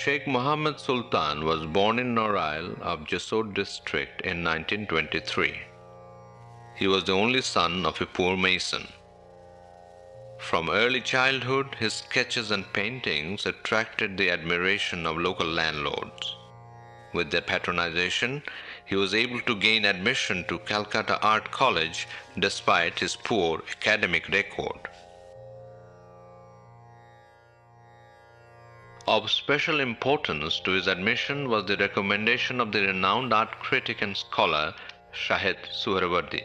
Sheikh Mohammed Sultan was born in Norail of Jessore district in 1923. He was the only son of a poor mason. From early childhood, his sketches and paintings attracted the admiration of local landlords. With their patronization, he was able to gain admission to Calcutta Art College despite his poor academic record. Of special importance to his admission was the recommendation of the renowned art critic and scholar Shahid Suhrawardi.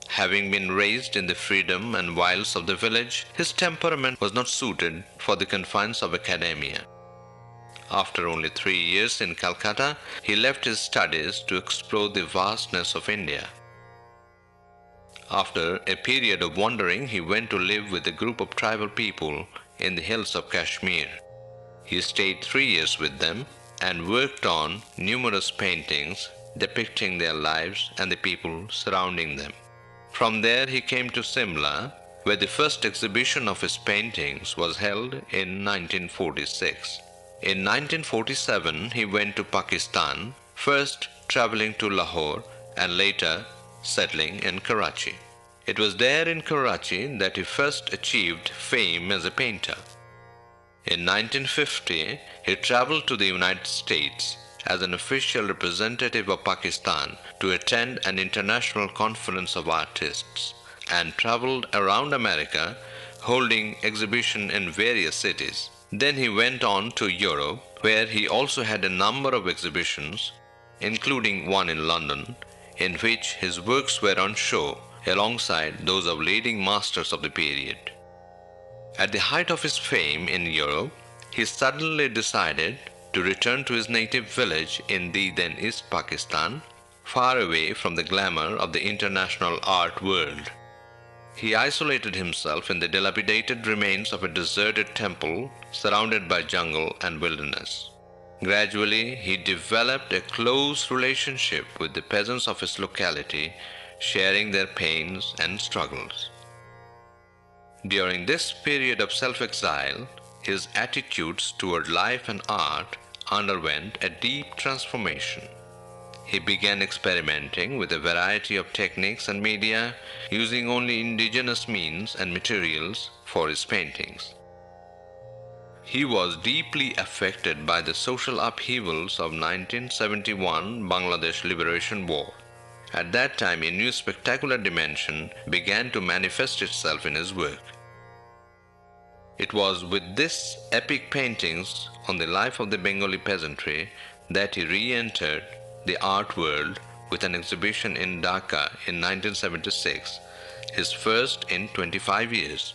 Having been raised in the freedom and wilds of the village, his temperament was not suited for the confines of academia. After only 3 years in Calcutta, he left his studies to explore the vastness of India. After a period of wandering, he went to live with a group of tribal people in the hills of Kashmir. He stayed 3 years with them and worked on numerous paintings depicting their lives and the people surrounding them. From there, he came to Simla, where the first exhibition of his paintings was held in 1946. In 1947, he went to Pakistan, first traveling to Lahore and later settling in Karachi. It was there in Karachi that he first achieved fame as a painter. In 1950, he traveled to the United States as an official representative of Pakistan to attend an international conference of artists and traveled around America holding exhibitions in various cities. Then he went on to Europe, where he also had a number of exhibitions, including one in London, in which his works were on show alongside those of leading masters of the period. At the height of his fame in Europe, he suddenly decided to return to his native village in the then East Pakistan, far away from the glamour of the international art world. He isolated himself in the dilapidated remains of a deserted temple surrounded by jungle and wilderness. Gradually, he developed a close relationship with the peasants of his locality, sharing their pains and struggles. During this period of self-exile, his attitudes toward life and art underwent a deep transformation. He began experimenting with a variety of techniques and media, using only indigenous means and materials for his paintings. He was deeply affected by the social upheavals of 1971 Bangladesh Liberation War. At that time, a new spectacular dimension began to manifest itself in his work. It was with these epic paintings on the life of the Bengali peasantry that he re-entered the art world with an exhibition in Dhaka in 1976, his first in 25 years.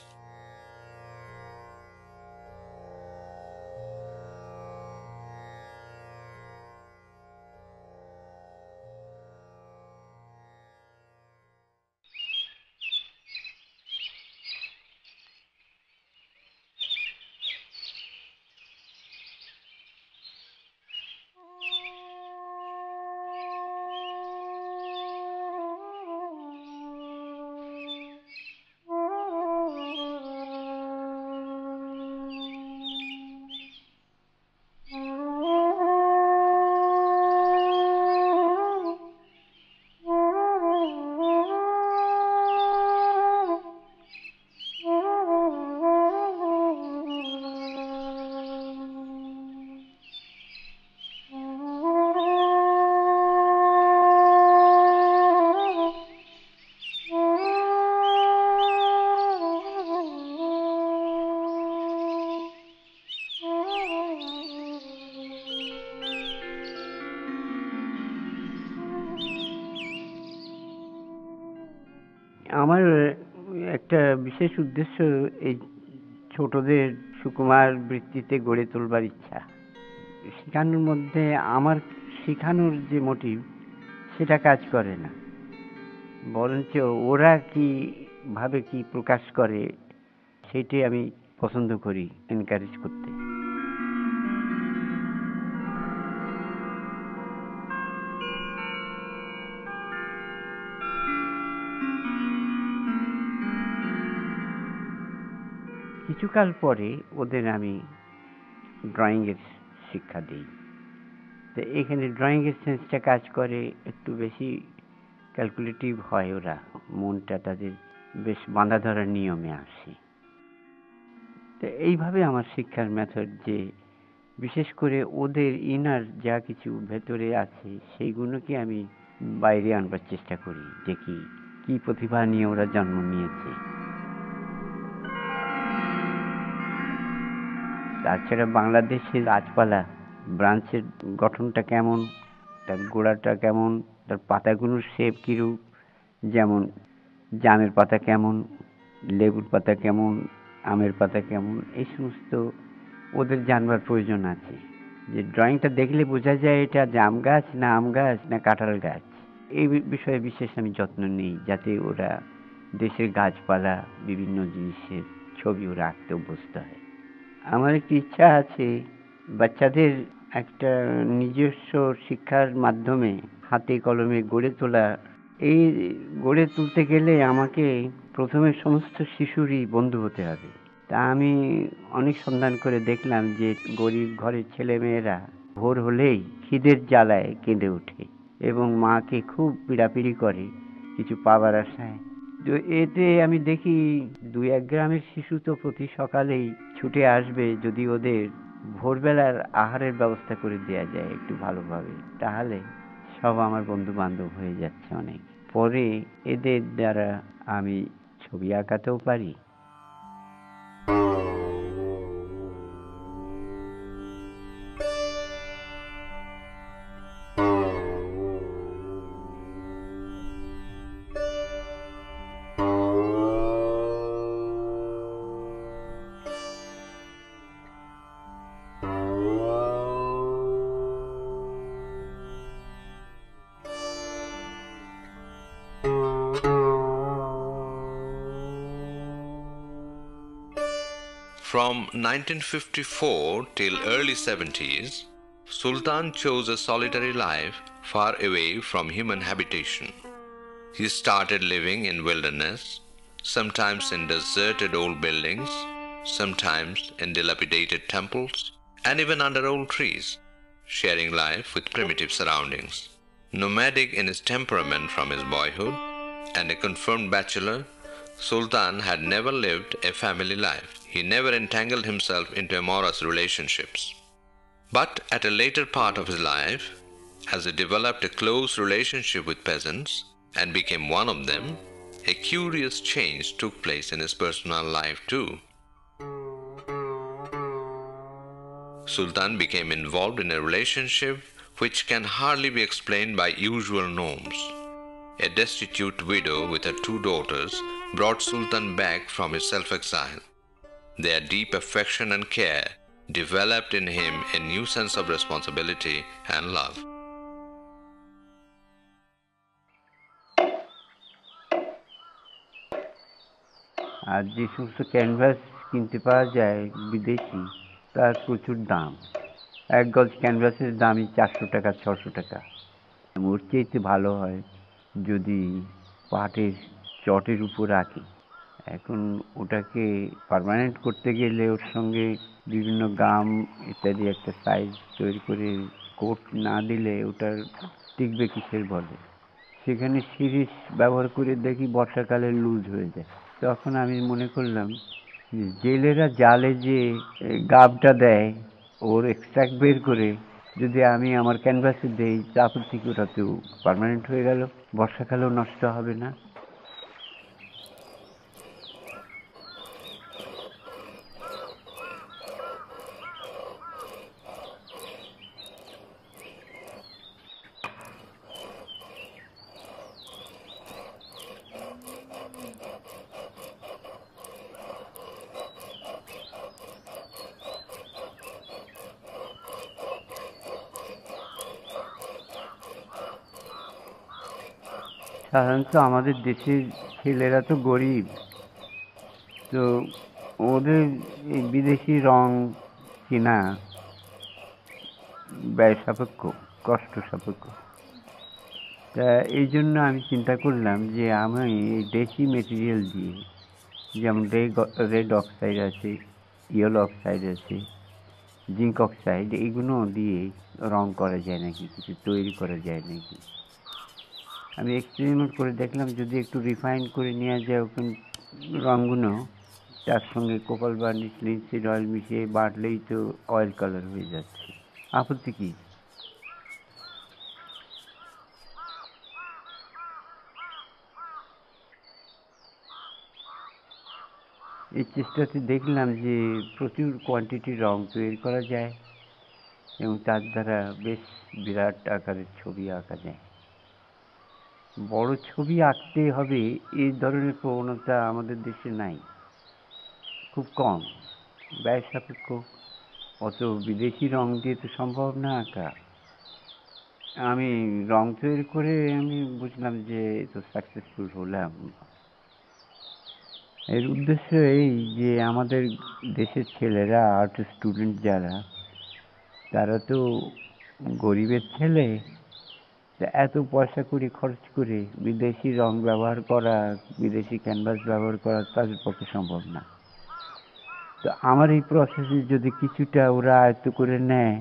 আমার একটা বিশেষ উদ্দেশ্য এই ছোটদের সুকুমার বৃত্তিতে গড়ে তোলবার ইচ্ছা। শেখানোর মধ্যে আমার শেখানোর যে মোটিভ সেটা কাজ করে না, বরঞ্চ ওরা কিভাবে কি প্রকাশ করে সেটাই আমি পছন্দ করি এনকারেজ করতে। কিছুকাল পরে ওদের আমি ড্রয়িংয়ের শিক্ষা দিই। তো এখানে ড্রয়িংয়ের সেন্সটা কাজ করে, একটু বেশি ক্যালকুলেটিভ হয়, ওরা মনটা তাদের বেশ বাঁধা ধরার নিয়মে আসে। তো এইভাবে আমার শিক্ষার মেথড, যে বিশেষ করে ওদের ইনার যা কিছু ভেতরে আছে সেইগুলোকে আমি বাইরে আনবার চেষ্টা করি, দেখি কি প্রতিভা নিয়ে ওরা জন্ম নিয়েছে। তাছাড়া বাংলাদেশের গাছপালা ব্রাঞ্চের গঠনটা কেমন, তার গোড়াটা কেমন, তার পাতাগুলোর শেপ কীরূপ, যেমন জামের পাতা কেমন, লেবুর পাতা কেমন, আমের পাতা কেমন, এই সমস্ত ওদের জানবার প্রয়োজন আছে। যে ড্রয়িংটা দেখলে বোঝা যায় এটা জাম গাছ না আম গাছ না কাঁঠাল গাছ। এই বিষয়ে বিশেষ আমি যত্ন নিই, যাতে ওরা দেশের গাছপালা বিভিন্ন জিনিসের ছবি ওরা আঁকতে অভ্যস্ত হয়। আমার একটি ইচ্ছা আছে বাচ্চাদের একটা নিজস্ব শিক্ষার মাধ্যমে হাতে কলমে গড়ে তোলা। এই গড়ে তুলতে গেলে আমাকে প্রথমে সমস্ত শিশুরই বন্ধু হতে হবে। তা আমি অনেক সন্ধান করে দেখলাম যে গরিব ঘরের ছেলেমেয়েরা ভোর হলেই খিদের জ্বালায় কেঁদে ওঠে এবং মাকে খুব পীড়াপিড়ি করে কিছু পাবার আশায়। তো এতে আমি দেখি 2-1 গ্রামের শিশু তো প্রতি সকালেই ছুটে আসবে যদি ওদের ভোরবেলার আহারের ব্যবস্থা করে দেয়া যায় একটু ভালোভাবে, তাহলে সব আমার বন্ধু বান্ধব হয়ে যাচ্ছে অনেক। পরে এদের দ্বারা আমি ছবি আঁকাতেও পারি। From 1954 till early 70s, Sultan chose a solitary life far away from human habitation. He started living in wilderness, sometimes in deserted old buildings, sometimes in dilapidated temples, and even under old trees, sharing life with primitive surroundings. Nomadic in his temperament from his boyhood and a confirmed bachelor, Sultan had never lived a family life. He never entangled himself into amorous relationships. But at a later part of his life, as he developed a close relationship with peasants and became one of them, a curious change took place in his personal life too. Sultan became involved in a relationship which can hardly be explained by usual norms. A destitute widow with her 2 daughters brought Sultan back from his self-exile. Their deep affection and care developed in him a new sense of responsibility and love. আর যে সমস্ত canvas কিনতে পাওয়া যায় বিদেশি, তার প্রচুর দাম। 1 গজ ক্যানভাসের দামই 400 টাকা 600 টাকা। ওর চেয়েতে ভালো হয় যদি পাটের চটের উপর আঁকি। এখন ওটাকে পার্মানেন্ট করতে গেলে ওর সঙ্গে বিভিন্ন গাম ইত্যাদি একটা সাইজ তৈরি করে কোট না দিলে ওটার টিকবে কিসের বলে। সেখানে সিরিজ ব্যবহার করে দেখি বর্ষাকালে লুজ হয়ে যায়। তখন আমি মনে করলাম জেলেরা জালে যে গাবটা দেয় ওর এক্সট্রাক্ট বের করে যদি আমি আমার ক্যানভাসে দেই, তারপর থেকে ওটা তো পার্মানেন্ট হয়ে গেল, বর্ষাকালেও নষ্ট হবে না। সাধারণত আমাদের দেশের ছেলেরা তো গরিব, তো ওদের এই বিদেশি রং কেনা ব্যয় সাপেক্ষ, কষ্ট সাপেক্ষ। তা এই জন্য আমি চিন্তা করলাম যে আমি এই দেশি মেটেরিয়াল দিয়ে যেমন রেড অক্সাইড আছে, ইয়েলো অক্সাইড আছে, জিঙ্ক অক্সাইড, এগুলো দিয়ে রং করা যায় নাকি, কিছু তৈরি করা যায় নাকি। আমি এক্সপেরিমেন্ট করে দেখলাম যদি একটু রিফাইন করে নেওয়া যায় ওখানে রঙগুলো, তার সঙ্গে কোপাল বার্নিশ লিনসিড অয়েল মিশিয়ে বাটলেই তো অয়েল কালার হয়ে যাচ্ছে। আপত্তি কি? এই চেষ্টাতে দেখলাম যে প্রচুর কোয়ান্টিটির রং তৈরি করা যায় এবং তার দ্বারা বেশ বিরাট আকারের ছবি আঁকা যায়। বড় ছবি আঁকতে হবে এই ধরনের প্রবণতা আমাদের দেশে নাই, খুব কম, ব্যয় সাপেক্ষ। অত বিদেশি রং দিয়ে তো সম্ভব না আঁকা। আমি রং তৈরি করে আমি বুঝলাম যে তো সাকসেসফুল হলাম। এর উদ্দেশ্য এই যে আমাদের দেশের ছেলেরা, আর্ট স্টুডেন্ট যারা, তারা তো গরিবের ছেলে, এত পয়সা করে খরচ করে বিদেশি রং ব্যবহার করা, বিদেশি ক্যানভাস ব্যবহার করা তাদের পক্ষে সম্ভব না। তো আমার এই প্রসেসে যদি কিছুটা ওরা আয়ত্ত করে নেয়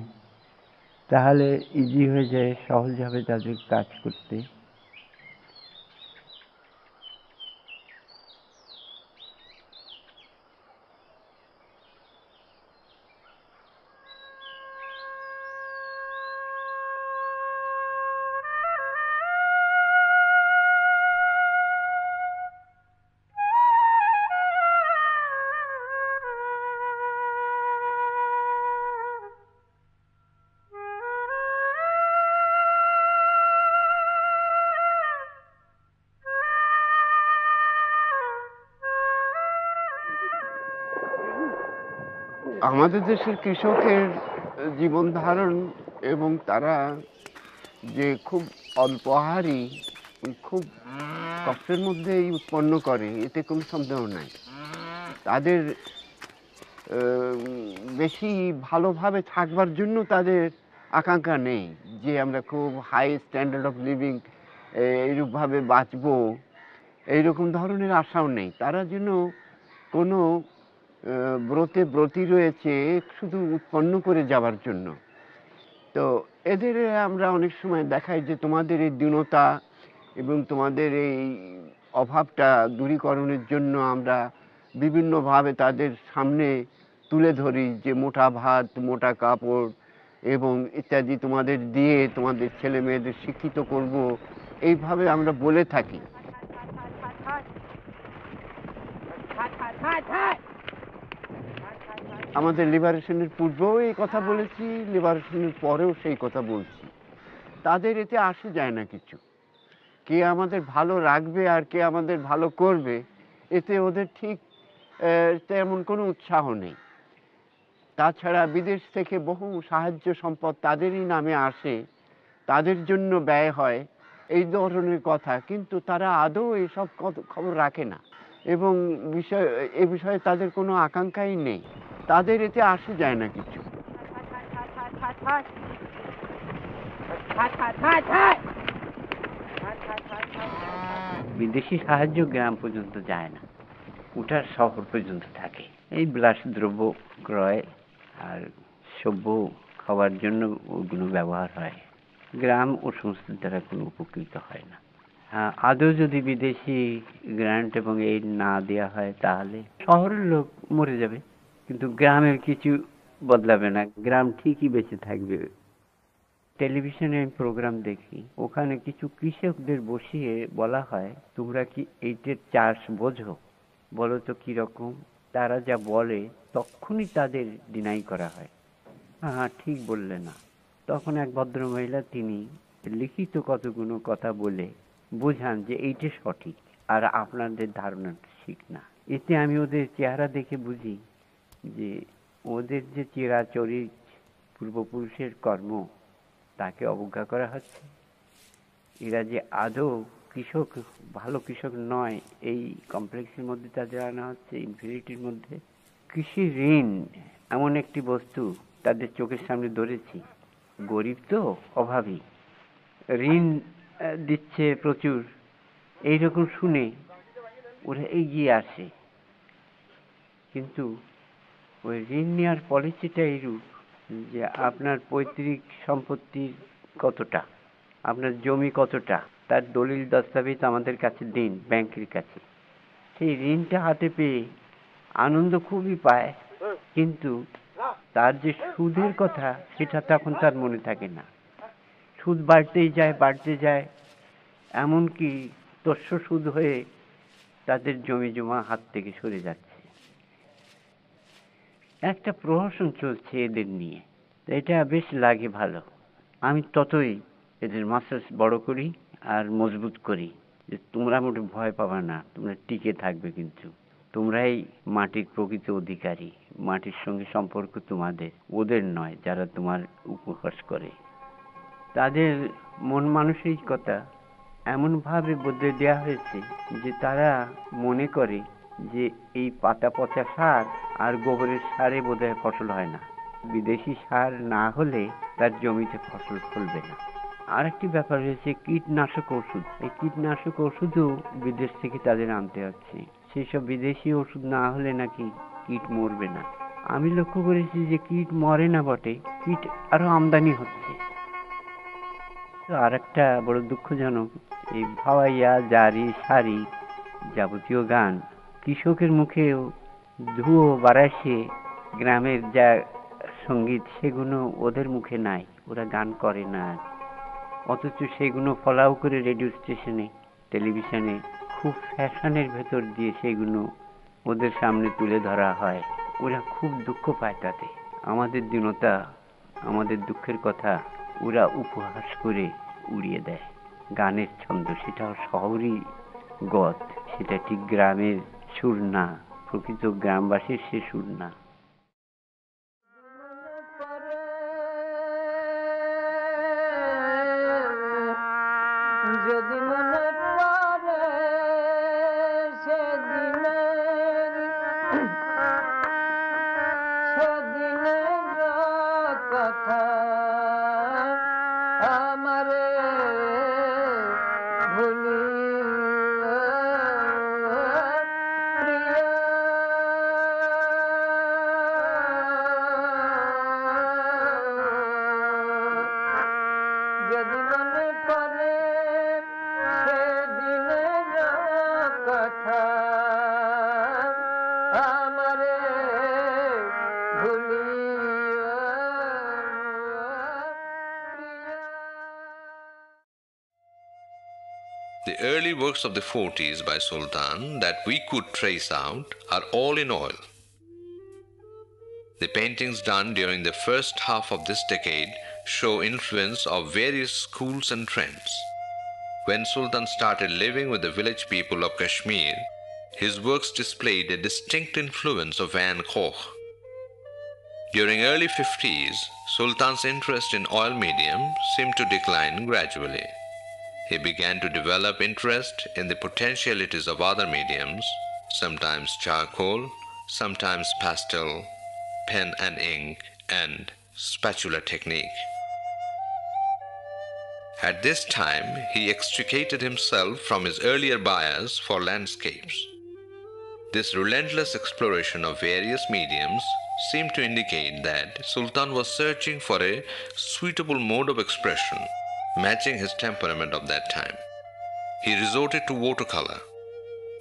তাহলে ইজি হয়ে যায়, সহজ হবে তাদের কাজ করতে। আমাদের দেশের কৃষকের জীবন ধারণ এবং তারা যে খুব অল্প আহারই খুব কষ্টের মধ্যেই উৎপন্ন করে, এতে কোনো সন্দেহ নাই। তাদের বেশি ভালোভাবে থাকবার জন্য তাদের আকাঙ্ক্ষা নেই যে আমরা খুব হাই স্ট্যান্ডার্ড অফ লিভিং এইরূপভাবে বাঁচবো, এইরকম ধরনের আশাও নেই। তারা যেন কোনো ব্রতে ব্রতী রয়েছে শুধু উৎপন্ন করে যাওয়ার জন্য। তো এদের আমরা অনেক সময় দেখাই যে তোমাদের এই দীনতা এবং তোমাদের এই অভাবটা দূরীকরণের জন্য আমরা বিভিন্নভাবে তাদের সামনে তুলে ধরি যে মোটা ভাত, মোটা কাপড় এবং ইত্যাদি তোমাদের দিয়ে তোমাদের ছেলে মেয়েদের শিক্ষিত করব, এইভাবে আমরা বলে থাকি। আমাদের লিবারেশনের পূর্বেও এই কথা বলেছি, লিবারেশনের পরেও সেই কথা বলছি। তাদের এতে আসে যায় না কিছু, কে আমাদের ভালো রাখবে আর কে আমাদের ভালো করবে, এতে ওদের ঠিক তেমন কোনো উৎসাহ নেই। তাছাড়া বিদেশ থেকে বহু সাহায্য সম্পদ তাদেরই নামে আসে, তাদের জন্য ব্যয় হয়, এই ধরনের কথা, কিন্তু তারা আদৌ এইসব খবর রাখে না এবং এ বিষয়ে তাদের কোনো আকাঙ্ক্ষাই নেই। তাদের এতে আসে যায় না কিছু। বিদেশি সাহায্য গ্রাম পর্যন্ত যায় না, ওটা শহর পর্যন্ত থাকে। এই বিলাস দ্রব্য ক্রয় আর সভ্য খাওয়ার জন্য ওগুলো ব্যবহার হয়। গ্রাম ও সমস্ত দ্বারা কোনো উপকৃত হয় না। হ্যাঁ, আদৌ যদি বিদেশি গ্র্যান্ট এবং এইড না দেওয়া হয় তাহলে শহরের লোক মরে যাবে, কিন্তু গ্রামের কিছু বদলাবে না, গ্রাম ঠিকই বেঁচে থাকবে। টেলিভিশনে প্রোগ্রাম দেখি, ওখানে কিছু কৃষকদের বসিয়ে বলা হয় তোমরা কি এইটের চাষ বোঝো, বলো তো কিরকম। তারা যা বলে তখনই তাদের ডিনাই করা হয়, হ্যাঁ ঠিক বললে না। তখন এক ভদ্রমহিলা তিনি লিখিত কতগুলো কথা বলে বোঝান যে এইটা সঠিক আর আপনাদের ধারণা ঠিক না। এতে আমি ওদের চেহারা দেখে বুঝি যে ওদের যে চিরাচরিত পূর্বপুরুষের কর্ম তাকে অবজ্ঞা করা হচ্ছে। এরা যে আদৌ কৃষক, ভালো কৃষক নয়, এই কমপ্লেক্সের মধ্যে তাদের আনা হচ্ছে, ইনফিনিটির মধ্যে। কৃষি ঋণ এমন একটি বস্তু তাদের চোখের সামনে ধরেছি, গরিব তো অভাবী, ঋণ দিচ্ছে প্রচুর, এইরকম শুনে ওরা এগিয়ে আসে কিন্তু ওই ঋণ নেওয়ার পলিসিটা এইরূপ যে আপনার পৈতৃক সম্পত্তির কতটা, আপনার জমি কতটা, তার দলিল দস্তাবেজ আমাদের কাছে দিন, ব্যাংকের কাছে। সেই ঋণটা হাতে পেয়ে আনন্দ খুবই পায়, কিন্তু তার যে সুদের কথা সেটা তখন তার মনে থাকে না। সুদ বাড়তেই যায়, বাড়তে যায়, এমনকি তস্য সুদ হয়ে তাদের জমি জমা হাত থেকে সরে যাচ্ছে। একটা প্রহসন চলছে এদের নিয়ে, এটা বেশ লাগে ভালো। আমি ততই এদের মাসেলস বড় করি আর মজবুত করি যে তোমরা মোটে ভয় পাবা না, তোমরা টিকে থাকবে, কিন্তু তোমরাই মাটির প্রকৃত অধিকারী, মাটির সঙ্গে সম্পর্ক তোমাদের, ওদের নয় যারা তোমার উপহাস করে। তাদের মন মানসিকতা এমনভাবে বদলে দেওয়া হয়েছে যে তারা মনে করে যে এই পাতা পচা সার আর গোবরের সারে বোধহয় ফসল হয় না, বিদেশি সার না হলে তার জমিতে ফসল ফলবে না। আর একটি ব্যাপার হয়েছে কীটনাশক ওষুধ। এই কীটনাশক ওষুধও বিদেশ থেকে তাদের আনতে হচ্ছে। সেই সব বিদেশি ওষুধ না হলে নাকি কীট মরবে না। আমি লক্ষ্য করেছি যে কীট মরে না বটে, কীট আরো আমদানি হচ্ছে। আর একটা বড় দুঃখজনক, এই ভাওয়াইয়া, জারি, সারি যাবতীয় গান কৃষকের মুখেও ধুয়ো বাড়াইছে, গ্রামের যা সঙ্গীত সেগুলো ওদের মুখে নাই, ওরা গান করে না। অথচ সেগুলো ফলাও করে রেডিও স্টেশনে, টেলিভিশনে খুব ফ্যাশনের ভেতর দিয়ে সেগুলো ওদের সামনে তুলে ধরা হয়। ওরা খুব দুঃখ পায় তাতে। আমাদের দীনতা, আমাদের দুঃখের কথা ওরা উপহাস করে উড়িয়ে দেয়। গানের ছন্দ, সেটাও শহরই গত, সেটা ঠিক গ্রামের সুর না, প্রকৃত গ্রামবাসীর সে সুর না। যদি মনে পড়ে সেদিনের কথা, আমারে ভুলিও প্রিয়া। যদি মনে পড়ে সেদিনের কথা, আমারে ভুলিও প্রিয়া। The early works of the 40s by Sultan that we could trace out are all in oil. The paintings done during the first half of this decade show influence of various schools and trends. When Sultan started living with the village people of Kashmir, his works displayed a distinct influence of Van Gogh. During early 50s, Sultan's interest in oil medium seemed to decline gradually. He began to develop interest in the potentialities of other mediums, sometimes charcoal, sometimes pastel, pen and ink, and spatula technique. At this time, he extricated himself from his earlier bias for landscapes. This relentless exploration of various mediums seemed to indicate that Sultan was searching for a suitable mode of expression, matching his temperament of that time. He resorted to watercolor.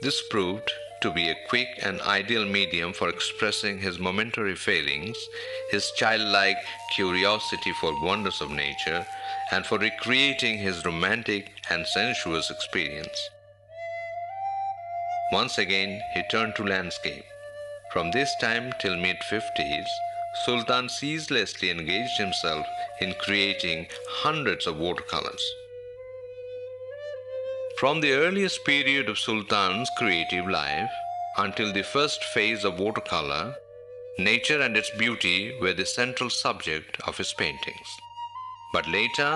This proved to be a quick and ideal medium for expressing his momentary feelings, his childlike curiosity for wonders of nature, and for recreating his romantic and sensuous experience. Once again, he turned to landscape. From this time till mid-50s, Sultan ceaselessly engaged himself in creating hundreds of watercolors. From the earliest period of Sultan's creative life until the first phase of watercolor, nature and its beauty were the central subject of his paintings. But later,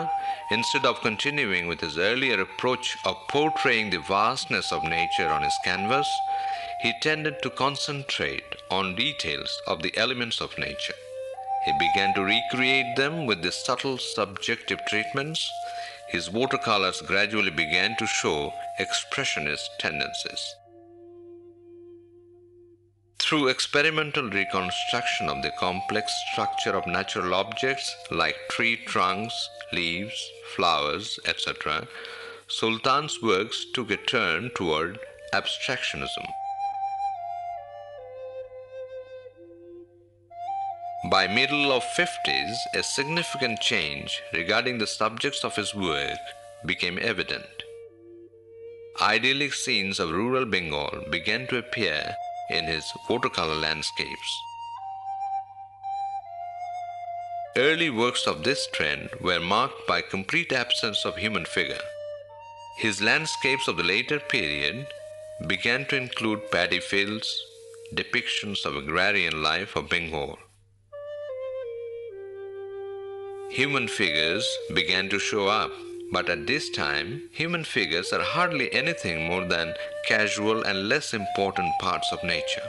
instead of continuing with his earlier approach of portraying the vastness of nature on his canvas, he tended to concentrate on details of the elements of nature. He began to recreate them with the subtle subjective treatments. His watercolors gradually began to show expressionist tendencies. Through experimental reconstruction of the complex structure of natural objects like tree trunks, leaves, flowers, etc., Sultan's works took a turn toward abstractionism. By middle of 50s, a significant change regarding the subjects of his work became evident. Idyllic scenes of rural Bengal began to appear in his watercolor landscapes. Early works of this trend were marked by complete absence of human figure. His landscapes of the later period began to include paddy fields, depictions of agrarian life of Bengal. Human figures began to show up, but at this time, human figures are hardly anything more than casual and less important parts of nature.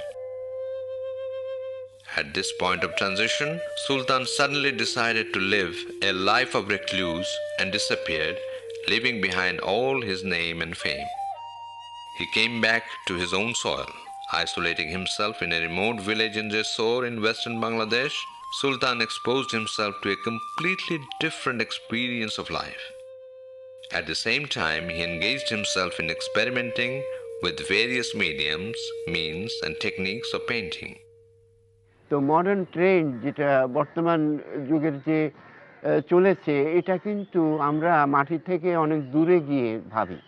At this point of transition, Sultan suddenly decided to live a life of recluse and disappeared, leaving behind all his name and fame. He came back to his own soil, isolating himself in a remote village in Jessore in western Bangladesh. Sultan exposed himself to a completely different experience of life. At the same time, he engaged himself in experimenting with various mediums, means, and techniques of painting. তো modern trend যেটা বর্তমান যুগের যে চলেছে, এটা কিন্তু আমরা মাটি থেকে অনেক দূরে গিয়ে ভাবি,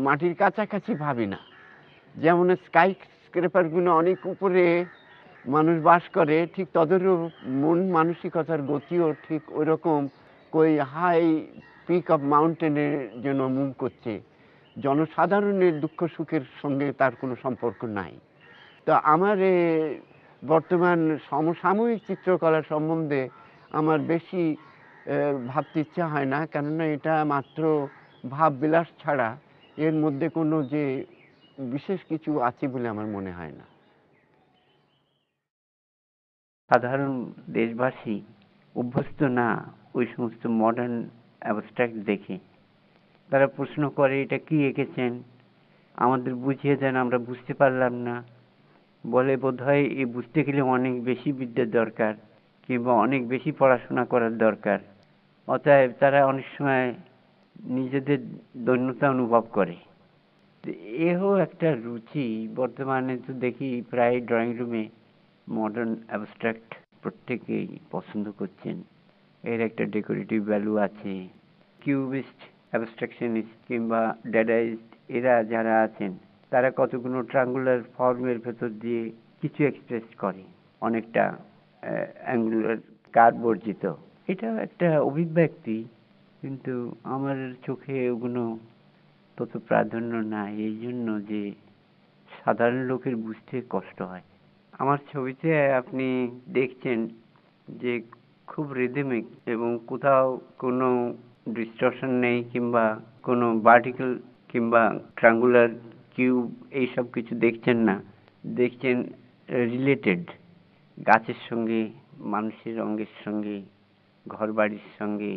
মাটির কাছাকাছি ভাবি না। যেমন স্কাই স্ক্রেপারগুলো অনেক উপরে মানুষ বাস করে, ঠিক তাদেরও মন মানসিকতার গতিও ঠিক ওই রকম কই হাই পিক অফ মাউন্টেনের জন্য মুভ করছে। জনসাধারণের দুঃখ সুখের সঙ্গে তার কোনো সম্পর্ক নাই। তো আমার বর্তমান সমসাময়িক চিত্রকলা সম্বন্ধে আমার বেশি ভাবতে ইচ্ছা হয় না, কেননা এটা মাত্র ভাব বিলাস ছাড়া এর মধ্যে কোনো যে বিশেষ কিছু আছে বলে আমার মনে হয় না। সাধারণ দেশবাসী অভ্যস্ত না ওই সমস্ত মডার্ন অ্যাবস্ট্রাক্ট দেখে। তারা প্রশ্ন করে, এটা কি এঁকেছেন, আমাদের বুঝিয়ে দেন, আমরা বুঝতে পারলাম না। বলে বোধহয় এ বুঝতে গেলে অনেক বেশি বিদ্যার দরকার, কিংবা অনেক বেশি পড়াশোনা করার দরকার। অতএব তারা অনেক সময় নিজেদের দৈন্যতা অনুভব করে। এও একটা রুচি। বর্তমানে তো দেখি প্রায় ড্রয়িং রুমে মডার্ন অ্যাবস্ট্রাক্ট প্রত্যেকেই পছন্দ করছেন। এর একটা ডেকোরেটিভ ভ্যালু আছে। কিউবিস্ট, অ্যাবস্ট্রাকশনিস্ট কিংবা ড্যাডাইস্ট এরা যারা আছেন, তারা কতগুলো ট্রায়াঙ্গুলার ফর্মের ভেতর দিয়ে কিছু এক্সপ্রেস করে, অনেকটা অ্যাঙ্গুলার কার্ভ বর্জিত। এটাও একটা অভিব্যক্তি, কিন্তু আমার চোখে ওগুলো তত প্রাধান্য নাই, এই জন্য যে সাধারণ লোকের বুঝতে কষ্ট হয়। আমার ছবিতে আপনি দেখছেন যে খুব রিদমিক, এবং কোথাও কোনো ডিস্টরশন নেই, কিংবা কোনো ভার্টিক্যাল কিংবা ট্রায়াঙ্গুলার কিউব এইসব কিছু দেখছেন না। দেখছেন রিলেটেড, গাছের সঙ্গে, মানুষের অঙ্গের সঙ্গে, ঘরবাড়ির সঙ্গে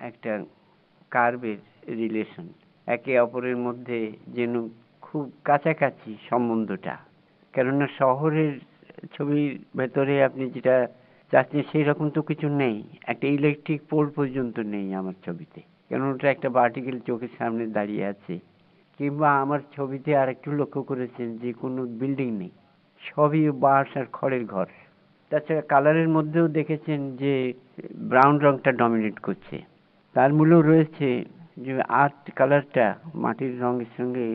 একটা কার্ভের রিলেশন, একে অপরের মধ্যে যেন খুব কাছাকাছি সম্বন্ধটা। কেননা শহরের ছবির ভেতরে আপনি যেটা চাচ্ছেন সেই রকম তো কিছু নেই, একটা ইলেকট্রিক পোল পর্যন্ত নেই আমার ছবিতে, কেন ওটা একটা ভার্টিক্যাল চোখের সামনে দাঁড়িয়ে আছে। কিংবা আমার ছবিতে আর একটু লক্ষ্য করেছেন যে কোনো বিল্ডিং নেই, সবই বাঁশ আর খড়ের ঘর। তাছাড়া কালারের মধ্যেও দেখেছেন যে ব্রাউন রংটা ডমিনেট করছে। তার মূলেও রয়েছে যে আর্ট কালারটা মাটির রঙের সঙ্গে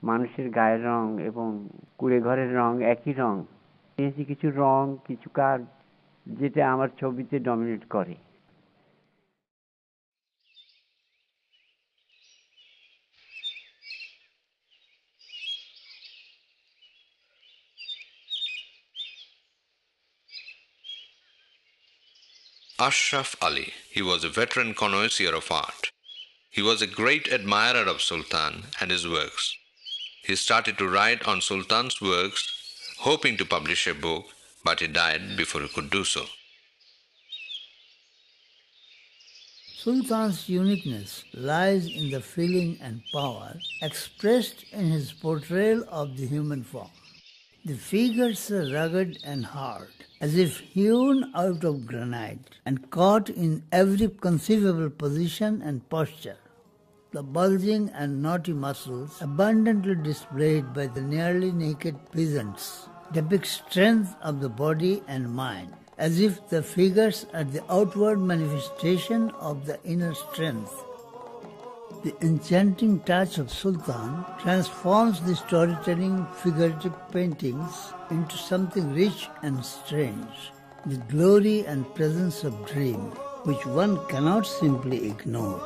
মানুষের গায়ের রং এবং কুড়ে ঘরের রং একই রং, কিছু রং, কিছু কাজ যেটা আমার ছবিতে ডমিনেট করে। Ashraf Ali, he was a veteran connoisseur of art. He was a great admirer of Sultan and his works. He started to write on Sultan's works, hoping to publish a book, but he died before he could do so. Sultan's uniqueness lies in the feeling and power expressed in his portrayal of the human form. The figures are rugged and hard, as if hewn out of granite and caught in every conceivable position and posture. The bulging and knotty muscles abundantly displayed by the nearly naked peasants depict strength of the body and mind, as if the figures are the outward manifestation of the inner strength. The enchanting touch of Sultan transforms the storytelling figurative paintings into something rich and strange, the glory and presence of dream, which one cannot simply ignore.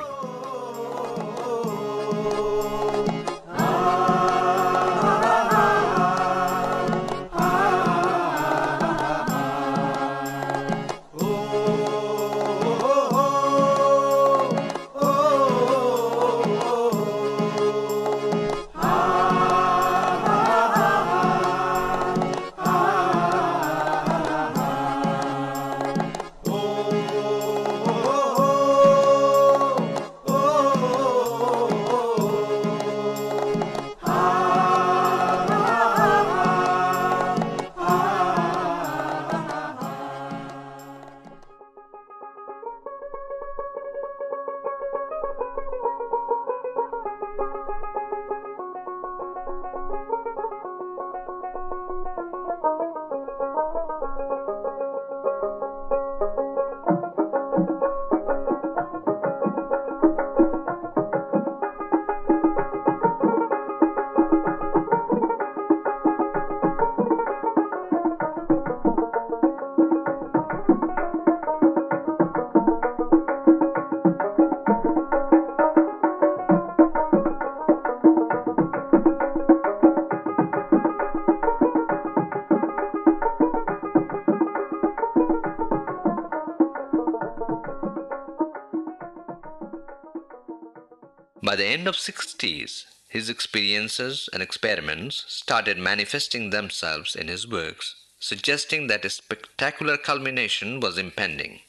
By the end of 60s, his experiences and experiments started manifesting themselves in his works, suggesting that a spectacular culmination was impending.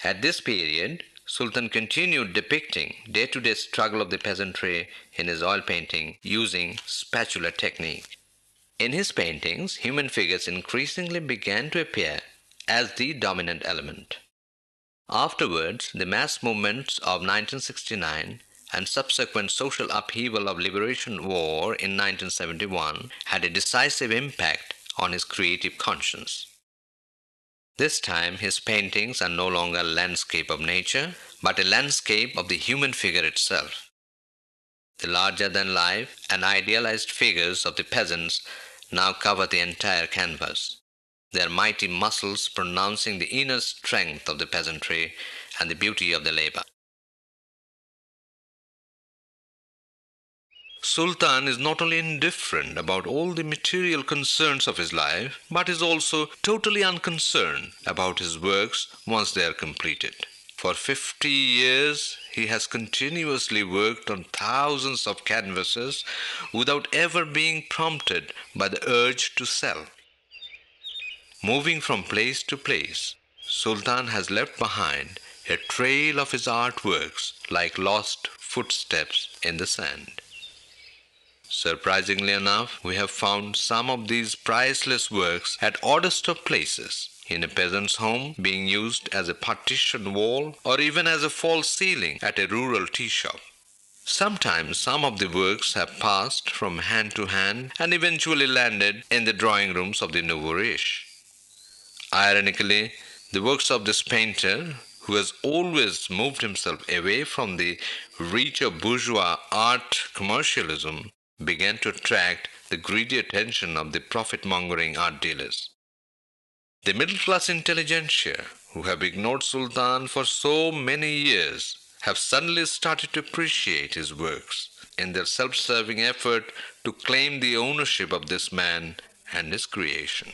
At this period, Sultan continued depicting day-to-day struggle of the peasantry in his oil painting using spatula technique. In his paintings, human figures increasingly began to appear as the dominant element. Afterwards, the mass movements of 1969 and subsequent social upheaval of liberation war in 1971 had a decisive impact on his creative conscience. This time, his paintings are no longer a landscape of nature, but a landscape of the human figure itself. The larger-than-life and idealized figures of the peasants now cover the entire canvas, their mighty muscles pronouncing the inner strength of the peasantry and the beauty of the labor. Sultan is not only indifferent about all the material concerns of his life, but is also totally unconcerned about his works once they are completed. For 50 years, he has continuously worked on thousands of canvases without ever being prompted by the urge to sell. Moving from place to place, Sultan has left behind a trail of his artworks like lost footsteps in the sand. Surprisingly enough, we have found some of these priceless works at oddest of places, in a peasant's home, being used as a partition wall, or even as a false ceiling at a rural tea shop. Sometimes some of the works have passed from hand to hand and eventually landed in the drawing rooms of the nouveau riche. Ironically, the works of this painter, who has always moved himself away from the reach of bourgeois art commercialism, began to attract the greedy attention of the profit-mongering art dealers. The middle-class intelligentsia, who have ignored Sultan for so many years, have suddenly started to appreciate his works in their self-serving effort to claim the ownership of this man and his creation.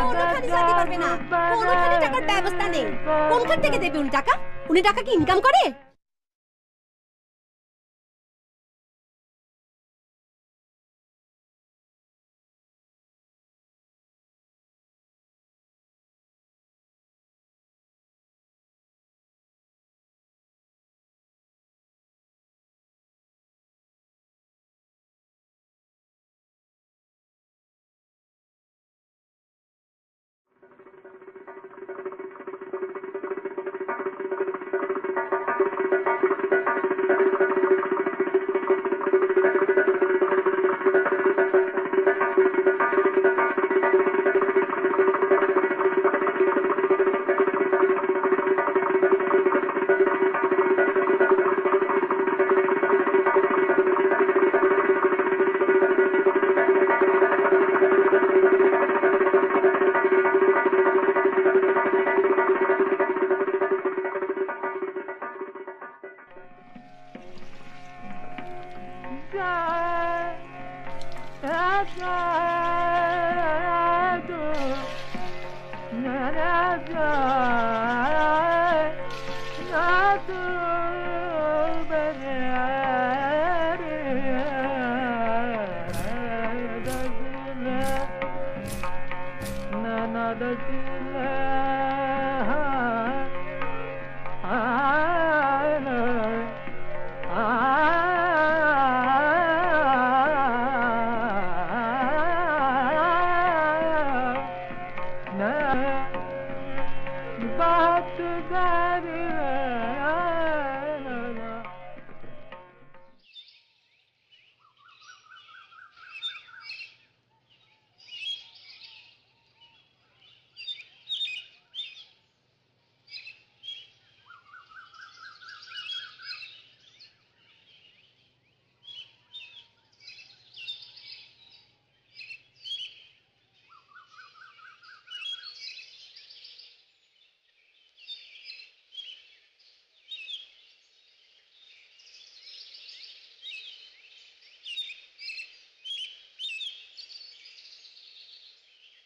কোনোখানে যেতে পারবে না, কোনোখানে টাকার ব্যবস্থা নেই। কোনখান থেকে দেবে উনি টাকা? উনি টাকা কি ইনকাম করে?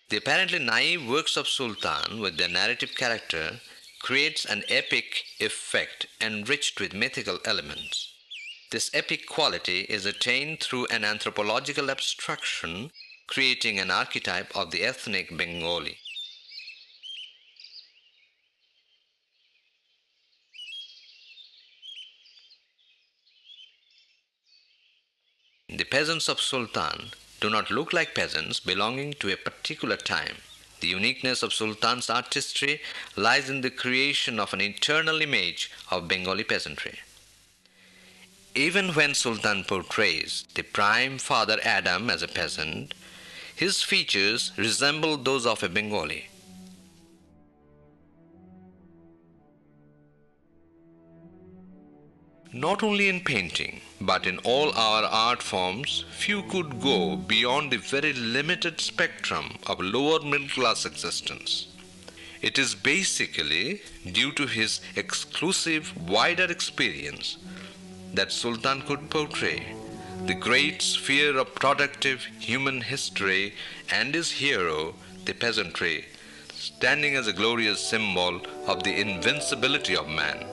The apparently naive works of Sultan, with their narrative character, creates an epic effect enriched with mythical elements. This epic quality is attained through an anthropological abstraction, creating an archetype of the ethnic Bengali. The peasants of Sultan do not look like peasants belonging to a particular time. The uniqueness of Sultan's artistry lies in the creation of an internal image of Bengali peasantry. Even when Sultan portrays the prime father Adam as a peasant, his features resemble those of a Bengali. Not only in painting, but in all our art forms, few could go beyond the very limited spectrum of lower middle class existence. It is basically due to his exclusive, wider experience that Sultan could portray the great sphere of productive human history and his hero, the peasantry, standing as a glorious symbol of the invincibility of man.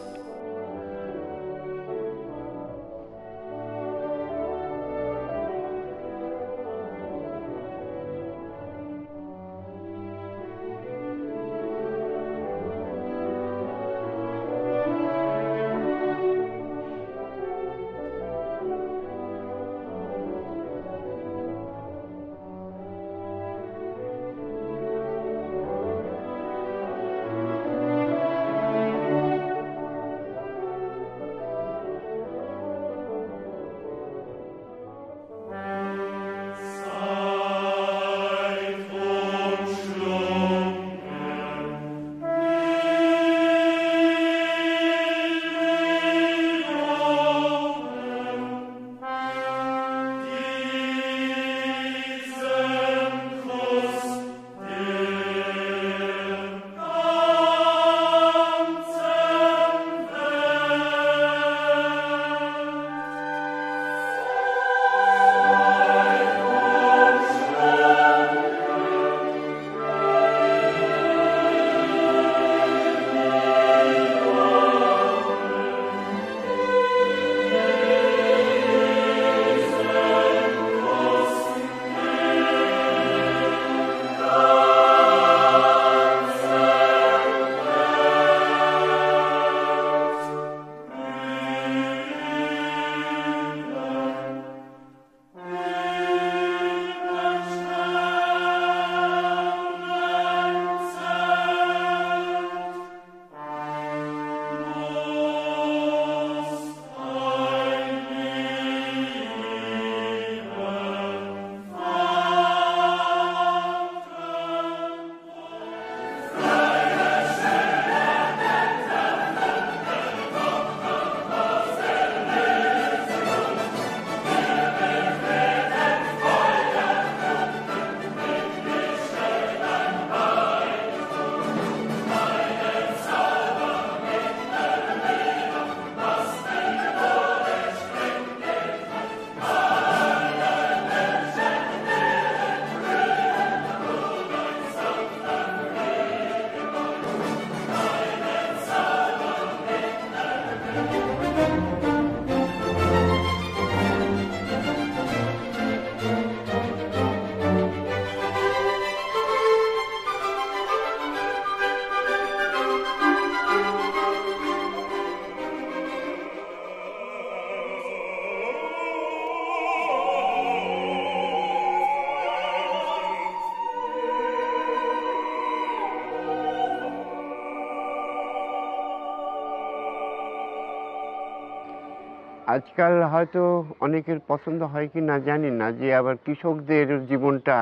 আজকাল হয়তো অনেকের পছন্দ হয় কি না জানি না, যে আবার কৃষকদের জীবনটা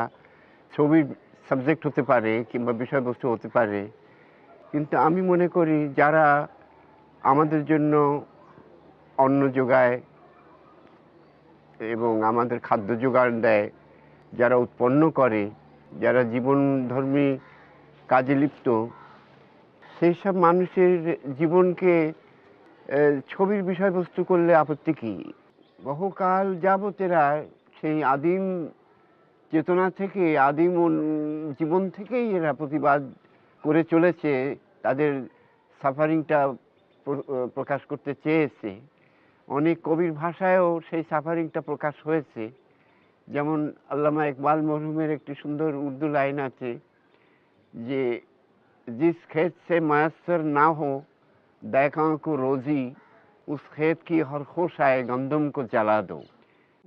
ছবির সাবজেক্ট হতে পারে কিংবা বিষয়বস্তু হতে পারে, কিন্তু আমি মনে করি যারা আমাদের জন্য অন্ন যোগায় এবং আমাদের খাদ্য যোগান দেয়, যারা উৎপন্ন করে, যারা জীবনধর্মী কাজে লিপ্ত, সেই সব মানুষের জীবনকে ছবির বিষয়বস্তু করলে আপত্তি কী? বহুকাল যাবৎ এরা সেই আদিম চেতনা থেকে, আদিম জীবন থেকেই এরা প্রতিবাদ করে চলেছে, তাদের সাফারিংটা প্রকাশ করতে চেয়েছে। অনেক কবির ভাষায়ও সেই সাফারিংটা প্রকাশ হয়েছে। যেমন আল্লামা ইকবাল মরহুমের একটি সুন্দর উর্দু লাইন আছে যে जिस खेत से मयसर ना हो दैका को रोजी उस खेत की हर खुश आए गंदम को जला दो।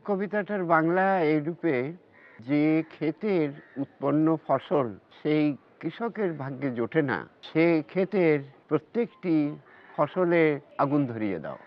কবিতাটার বাংলা এইরূপে যে ক্ষেতের উৎপন্ন ফসল সেই কৃষকের ভাগ্যে জোটে না, সে ক্ষেতের প্রত্যেকটি ফসলে আগুন ধরিয়ে দাও।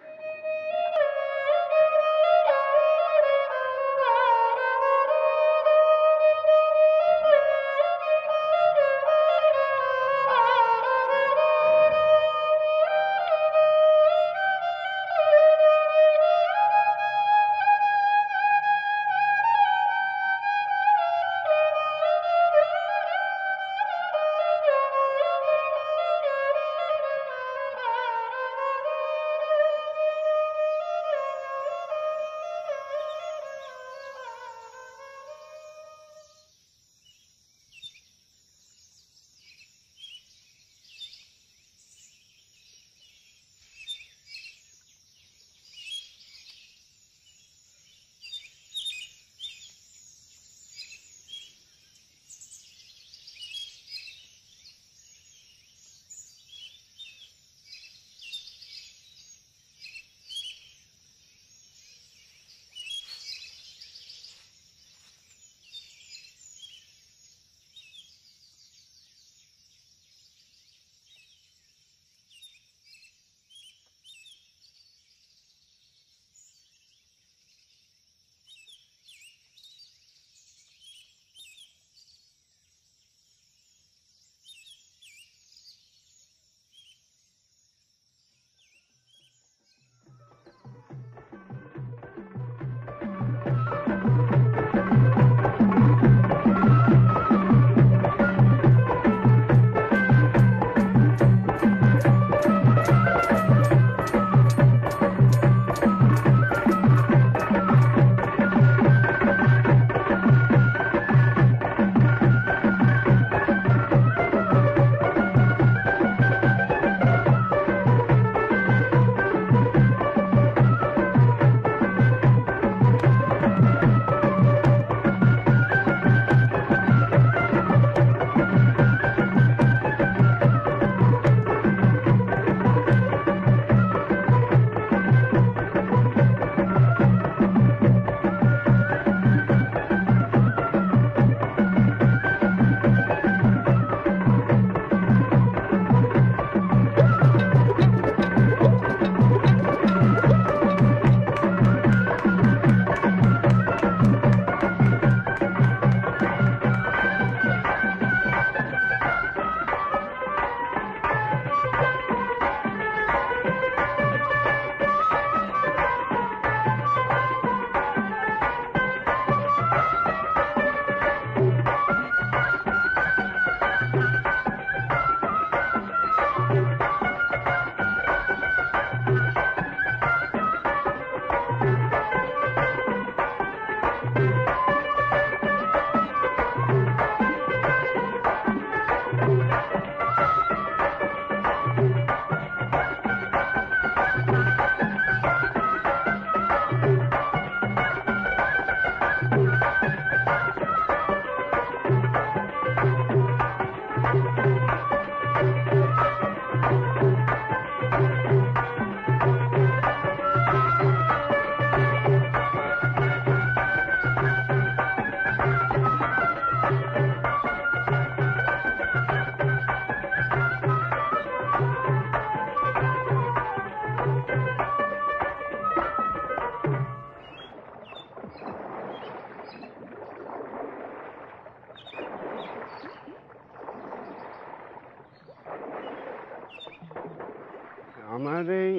আমার এই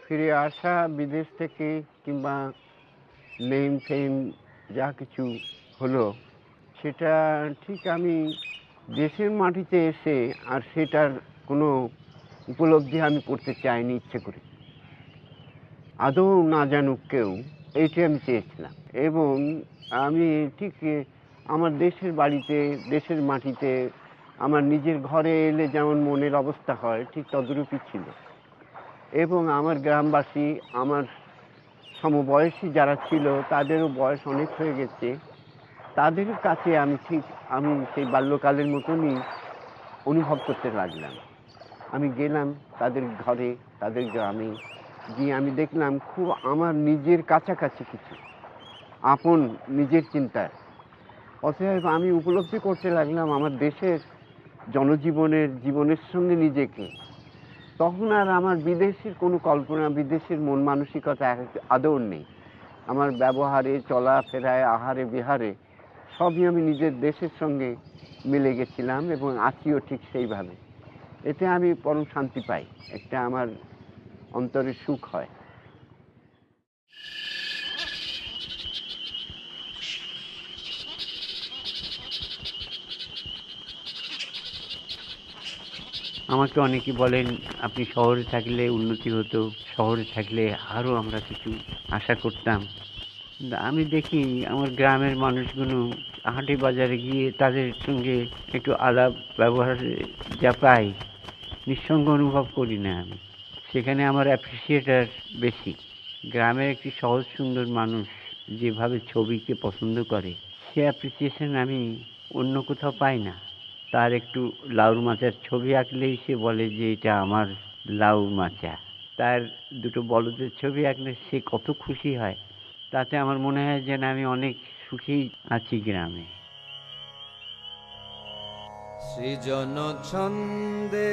ফিরে আসা বিদেশ থেকে কিংবা নেম ফেম যা কিছু হলো, সেটা ঠিক আমি দেশের মাটিতে এসে আর সেটার কোনো উপলব্ধি আমি করতে চাইনি ইচ্ছে করে। আদৌ না জানুক কেউ, এইটাই আমি চেয়েছিলাম। এবং আমি ঠিক আমার দেশের বাড়িতে, দেশের মাটিতে, আমার নিজের ঘরে এলে যেমন মনের অবস্থা হয়, ঠিক তদ্রূপই ছিল। এবং আমার গ্রামবাসী, আমার সমবয়সী যারা ছিল, তাদেরও বয়স অনেক হয়ে গেছে, তাদের কাছে আমি সেই বাল্যকালের মতনই অনুভব করতে লাগলাম। আমি গেলাম তাদের ঘরে, তাদের গ্রামে গিয়ে আমি দেখলাম খুব আমার নিজের কাছাকাছি কিছু আপন, নিজের চিন্তায়। অতএব আমি উপলব্ধি করতে লাগলাম আমার দেশের জীবনের সঙ্গে নিজেকে। তখন আর আমার বিদেশের কোনো কল্পনা, বিদেশের মন মানসিকতা আদৌ নেই। আমার ব্যবহারে, চলাফেরায়, আহারে বিহারে সবই আমি নিজের দেশের সঙ্গে মিলে গেছিলাম এবং আছিও ঠিক সেইভাবে। এতে আমি পরম শান্তি পাই, একটা আমার অন্তরে সুখ হয়। আমাকে অনেকে বলেন আপনি শহরে থাকলে উন্নতি হতো, শহরে থাকলে আরও আমরা কিছু আশা করতাম। আমি দেখি আমার গ্রামের মানুষগুলো হাটে বাজারে গিয়ে তাদের সঙ্গে একটু আলাপ ব্যবহার যা পাই, নিঃসঙ্গ অনুভব করি না আমি। সেখানে আমার অ্যাপ্রিসিয়েটার বেশি। গ্রামের একটি সহজ সুন্দর মানুষ যেভাবে ছবিকে পছন্দ করে, সে অ্যাপ্রিসিয়েশন আমি অন্য কোথাও পাই না। তার একটু লাউর মাচার ছবি আঁকলেই সে বলে যে এটা আমার লাউ মাচা। তার দুটো বলদের ছবি আঁকলে সে কত খুশি হয়। তাতে আমার মনে হয় যেন আমি অনেক সুখী আছি গ্রামে। সৃজন ছন্দে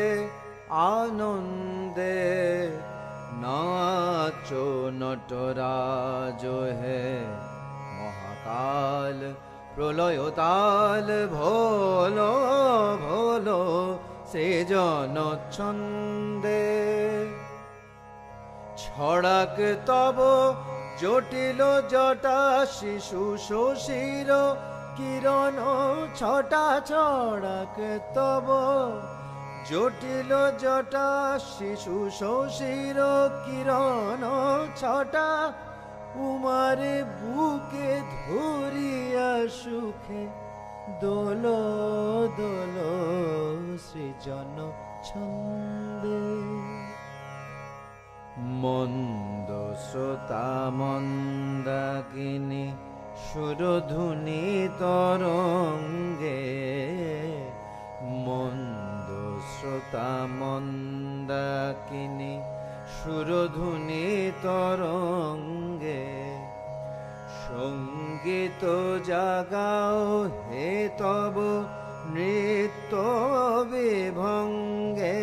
আনন্দে নাচো নটরাজ হে, মহাকাল প্রলয় তাল ভোলো ভোলো সৃজন ছন্দে। ছড়াক তব জটিল জটা শিশু শশীর কিরণ ছটা, ছড়াক তব জটিল জটা শিশু শশীর কিরণ ছটা, উমারে বুকে ধরিয়া সুখে দোল দোল সৃজন ছন্দে। মন্দ শ্রোতা মন্দাকিনী সুরধুনি তরঙ্গে, মন্দ শ্রোতা মন্দাকিনী সুরধুনি তরঙ্গে। সঙ্গীত জাগাও হে তব নৃত্য বিভঙ্গে,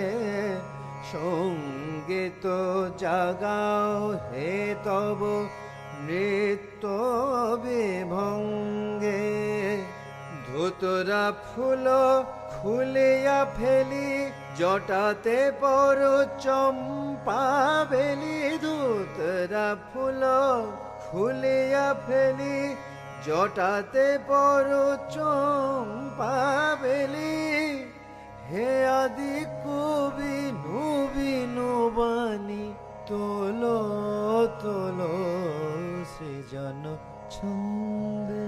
সঙ্গীত জাগাও হে তব নৃত্য বিভঙ্গে। ধুতরা ফুল খুলিয়া ফেলি জটাতে পর চম্পা বেলি, ধুতরা ফুল খুলিয়া ফেলি জটাতে পর চম্পা বেলি। হে আদি কবি নবীন বাণী তোলো তোলো সৃজন ছন্দে।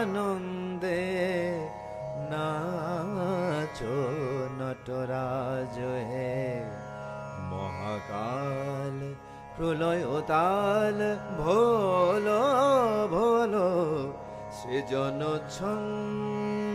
আনন্দে নাচো নটরাজ হে, মহাকাল প্রলয় তাল ভোলো ভোলো সৃজন ছন্দে।